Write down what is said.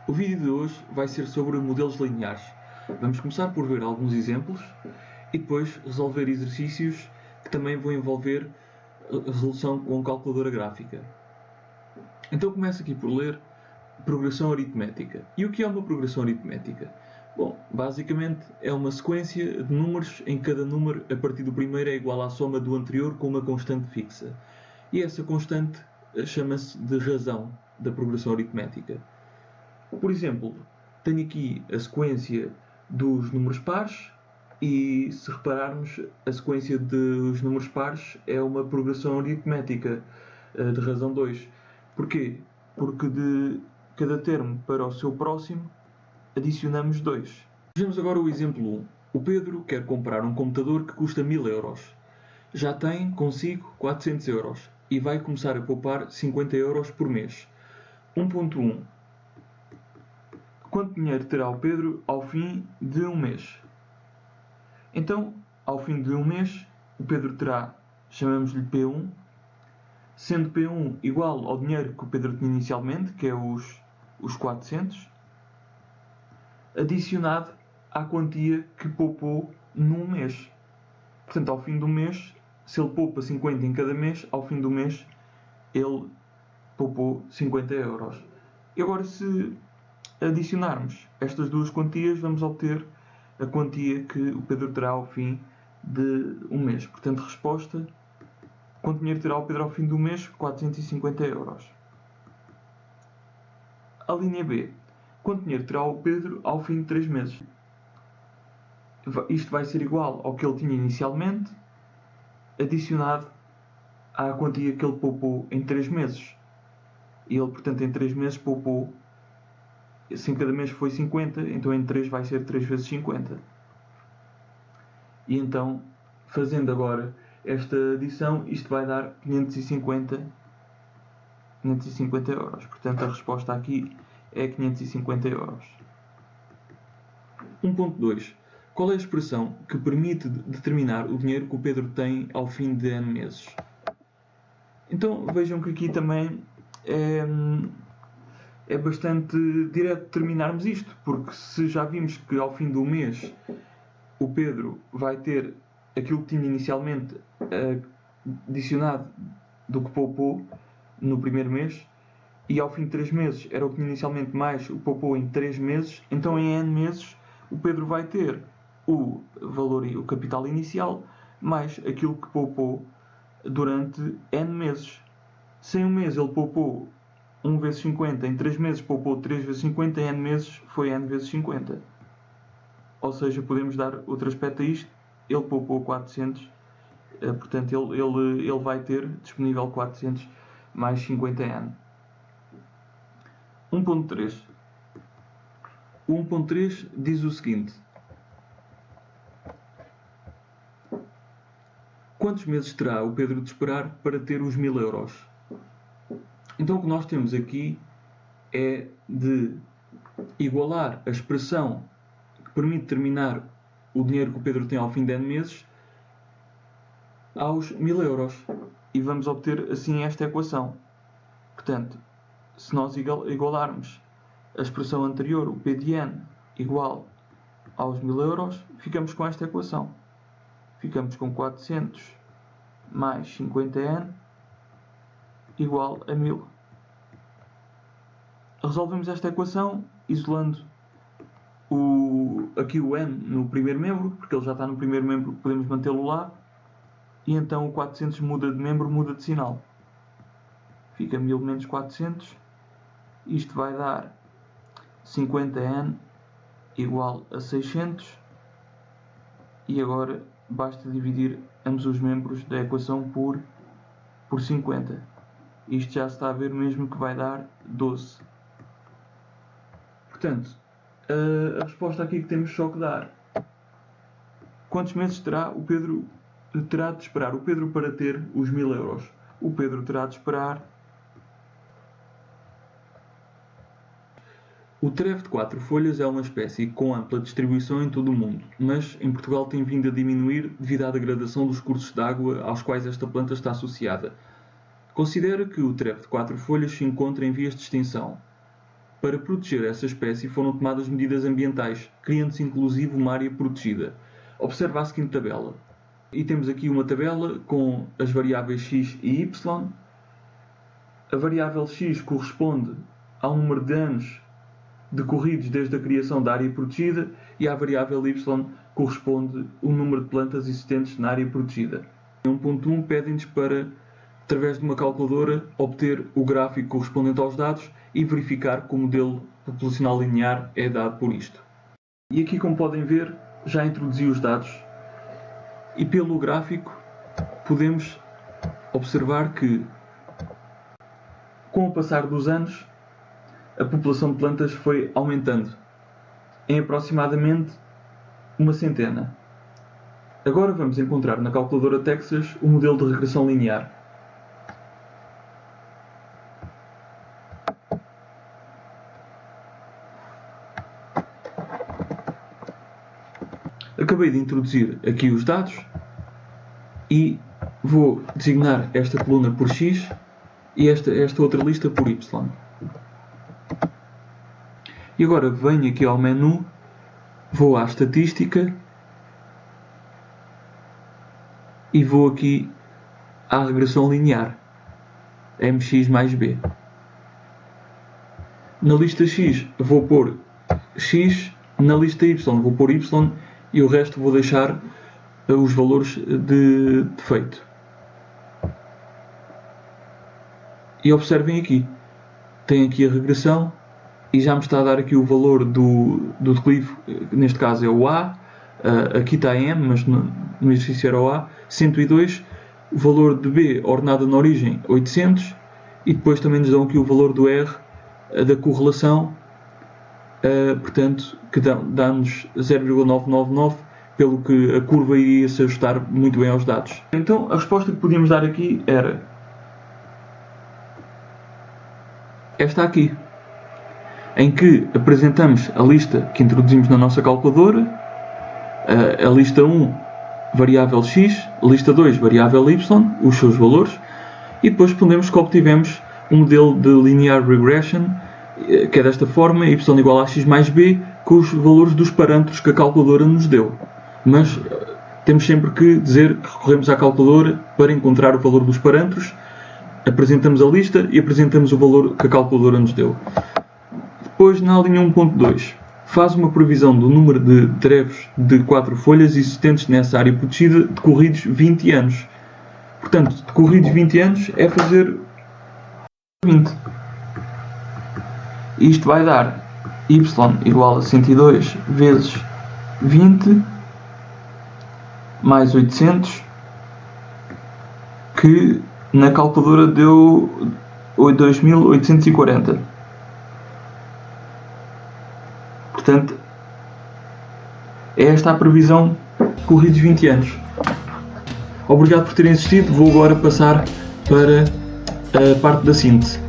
O vídeo de hoje vai ser sobre modelos lineares. Vamos começar por ver alguns exemplos e depois resolver exercícios que também vão envolver a resolução com calculadora gráfica. Então começo aqui por ler progressão aritmética. E o que é uma progressão aritmética? Bom, basicamente é uma sequência de números em que cada número a partir do primeiro é igual à soma do anterior com uma constante fixa. E essa constante chama-se de razão da progressão aritmética. Por exemplo, tenho aqui a sequência dos números pares e, se repararmos, a sequência dos números pares é uma progressão aritmética de razão 2. Porquê? Porque de cada termo para o seu próximo adicionamos 2. Vejamos agora o exemplo 1. O Pedro quer comprar um computador que custa 1000 euros. Já tem consigo 400 euros e vai começar a poupar 50 euros por mês. 1.1. Quanto dinheiro terá o Pedro ao fim de um mês? Então, ao fim de um mês, o Pedro terá, chamamos-lhe P1, sendo P1 igual ao dinheiro que o Pedro tinha inicialmente, que é os 400, adicionado à quantia que poupou num mês. Portanto, ao fim do mês, se ele poupa 50 em cada mês, ao fim do mês ele poupou 50 euros. E agora, se adicionarmos estas duas quantias, vamos obter a quantia que o Pedro terá ao fim de um mês. Portanto, resposta: quanto dinheiro terá o Pedro ao fim do mês? 450 euros. A linha B. Quanto dinheiro terá o Pedro ao fim de 3 meses? Isto vai ser igual ao que ele tinha inicialmente, adicionado à quantia que ele poupou em 3 meses. E ele, portanto, em 3 meses poupou, se em cada mês foi 50, então em 3 vai ser 3 vezes 50. E então, fazendo agora esta adição, isto vai dar 550 euros. Portanto, a resposta aqui é 550 euros. 1.2. Qual é a expressão que permite determinar o dinheiro que o Pedro tem ao fim de N meses? Então, vejam que aqui também é bastante direto determinarmos isto, porque se já vimos que ao fim do mês o Pedro vai ter aquilo que tinha inicialmente adicionado do que poupou no primeiro mês, e ao fim de 3 meses era o que tinha inicialmente mais o poupou em 3 meses, então em N meses o Pedro vai ter o valor e o capital inicial mais aquilo que poupou durante N meses. Se em um mês ele poupou 1 vezes 50, em 3 meses poupou 3 vezes 50, em N meses foi N vezes 50. Ou seja, podemos dar outro aspecto a isto: ele poupou 400, portanto ele vai ter disponível 400 mais 50N. 1.3. O 1.3 diz o seguinte: quantos meses terá o Pedro de esperar para ter os 1000 euros? Então o que nós temos aqui é de igualar a expressão que permite determinar o dinheiro que o Pedro tem ao fim de N meses aos 1000 euros. E vamos obter assim esta equação. Portanto, se nós igualarmos a expressão anterior, o P de N, igual aos 1000 euros, ficamos com esta equação. Ficamos com 400 mais 50N igual a 1000. Resolvemos esta equação isolando aqui o N no primeiro membro, porque ele já está no primeiro membro, podemos mantê-lo lá, e então o 400 muda de membro, muda de sinal. Fica 1000 menos 400, isto vai dar 50N igual a 600, e agora basta dividir ambos os membros da equação por 50. Isto já se está a ver mesmo que vai dar 12. Portanto, a resposta aqui que temos só que dar: quantos meses terá o Pedro terá de esperar o Pedro para ter os 1000 euros? O Pedro terá de esperar. O treve de 4 folhas é uma espécie com ampla distribuição em todo o mundo, mas em Portugal tem vindo a diminuir devido à degradação dos cursos de água aos quais esta planta está associada. Considera que o treve de 4 folhas se encontra em vias de extinção. Para proteger essa espécie foram tomadas medidas ambientais, criando-se inclusive uma área protegida. Observa a seguinte tabela. E temos aqui uma tabela com as variáveis x e y. A variável x corresponde ao número de anos decorridos desde a criação da área protegida e a variável y corresponde ao número de plantas existentes na área protegida. Em 1.1 pedem-nos para, através de uma calculadora, obter o gráfico correspondente aos dados e verificar que o modelo populacional linear é dado por isto. E aqui, como podem ver, já introduzi os dados e pelo gráfico podemos observar que, com o passar dos anos, a população de plantas foi aumentando em aproximadamente uma centena. Agora vamos encontrar na calculadora Texas o modelo de regressão linear. Acabei de introduzir aqui os dados e vou designar esta coluna por X e esta outra lista por Y. E agora venho aqui ao menu, vou à estatística e vou aqui à regressão linear, mx mais b. Na lista X vou pôr X, na lista Y vou pôr Y e o resto vou deixar os valores de defeito. E observem aqui, tem aqui a regressão e já me está a dar aqui o valor do declive, neste caso é o A, aqui está M, mas no exercício era o A, 102, o valor de B ordenado na origem 800 e depois também nos dão aqui o valor do R da correlação, portanto, que dá-nos 0,999, pelo que a curva iria se ajustar muito bem aos dados. Então a resposta que podíamos dar aqui era esta aqui, em que apresentamos a lista que introduzimos na nossa calculadora, a lista 1, variável x, a lista 2, variável y, os seus valores, e depois respondemos que obtivemos um modelo de linear regression, que é desta forma, y igual a x mais b, com os valores dos parâmetros que a calculadora nos deu. Mas temos sempre que dizer que recorremos à calculadora para encontrar o valor dos parâmetros, apresentamos a lista e apresentamos o valor que a calculadora nos deu. Depois, na linha 1.2, faz uma previsão do número de trevos de 4 folhas existentes nessa área protegida decorridos 20 anos. Portanto, decorridos 20 anos é fazer 20. Isto vai dar y igual a 102 vezes 20 mais 800, que na calculadora deu 2840. Portanto, é esta a previsão de corridos 20 anos. Obrigado por terem assistido. Vou agora passar para a parte da síntese.